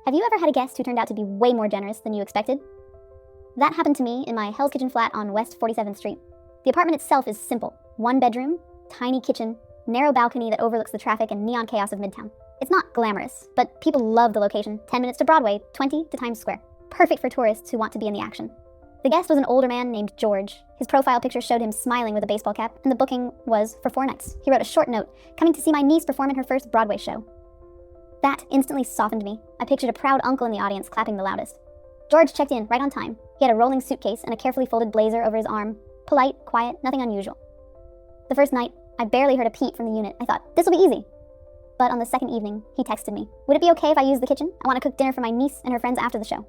Have you ever had a guest who turned out to be way more generous than you expected? That happened to me in my Hell's Kitchen flat on West 47th Street. The apartment itself is simple. One bedroom, tiny kitchen, narrow balcony that overlooks the traffic and neon chaos of Midtown. It's not glamorous, but people love the location. 10 minutes to Broadway, 20 to Times Square. Perfect for tourists who want to be in the action. The guest was an older man named George. His profile picture showed him smiling with a baseball cap, and the booking was for 4 nights. He wrote a short note, coming to see my niece perform in her first Broadway show. That instantly softened me. I pictured a proud uncle in the audience clapping the loudest. George checked in right on time. He had a rolling suitcase and a carefully folded blazer over his arm. Polite, quiet, nothing unusual. The first night, I barely heard a peep from the unit. I thought, this will be easy. But on the second evening, he texted me. Would it be okay if I use the kitchen? I want to cook dinner for my niece and her friends after the show.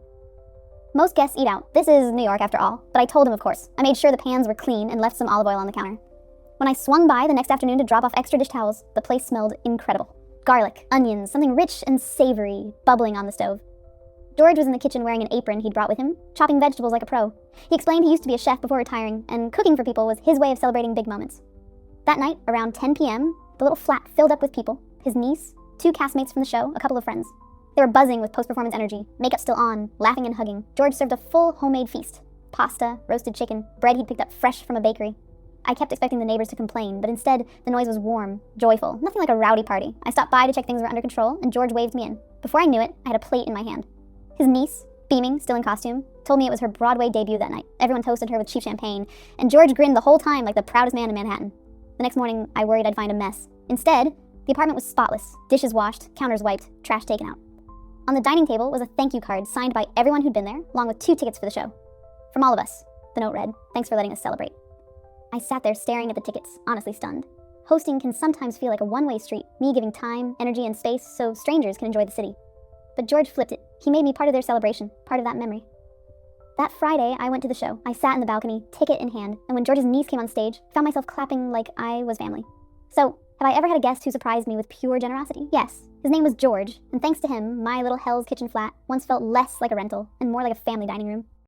Most guests eat out. This is New York after all. But I told him, of course. I made sure the pans were clean and left some olive oil on the counter. When I swung by the next afternoon to drop off extra dish towels, the place smelled incredible. Garlic, onions, something rich and savory, bubbling on the stove. George was in the kitchen wearing an apron he'd brought with him, chopping vegetables like a pro. He explained he used to be a chef before retiring, and cooking for people was his way of celebrating big moments. That night, around 10 p.m., the little flat filled up with people, his niece, 2 castmates from the show, a couple of friends. They were buzzing with post-performance energy, makeup still on, laughing and hugging. George served a full homemade feast. Pasta, roasted chicken, bread he'd picked up fresh from a bakery. I kept expecting the neighbors to complain, but instead, the noise was warm, joyful, nothing like a rowdy party. I stopped by to check things were under control, and George waved me in. Before I knew it, I had a plate in my hand. His niece, beaming, still in costume, told me it was her Broadway debut that night. Everyone toasted her with cheap champagne, and George grinned the whole time like the proudest man in Manhattan. The next morning, I worried I'd find a mess. Instead, the apartment was spotless, dishes washed, counters wiped, trash taken out. On the dining table was a thank you card signed by everyone who'd been there, along with 2 tickets for the show. From all of us, the note read, "Thanks for letting us celebrate." I sat there staring at the tickets, honestly stunned. Hosting can sometimes feel like a one-way street, me giving time, energy, and space so strangers can enjoy the city. But George flipped it. He made me part of their celebration, part of that memory. That Friday, I went to the show. I sat in the balcony, ticket in hand, and when George's niece came on stage, I found myself clapping like I was family. So, have I ever had a guest who surprised me with pure generosity? Yes. His name was George, and thanks to him, my little Hell's Kitchen flat once felt less like a rental and more like a family dining room.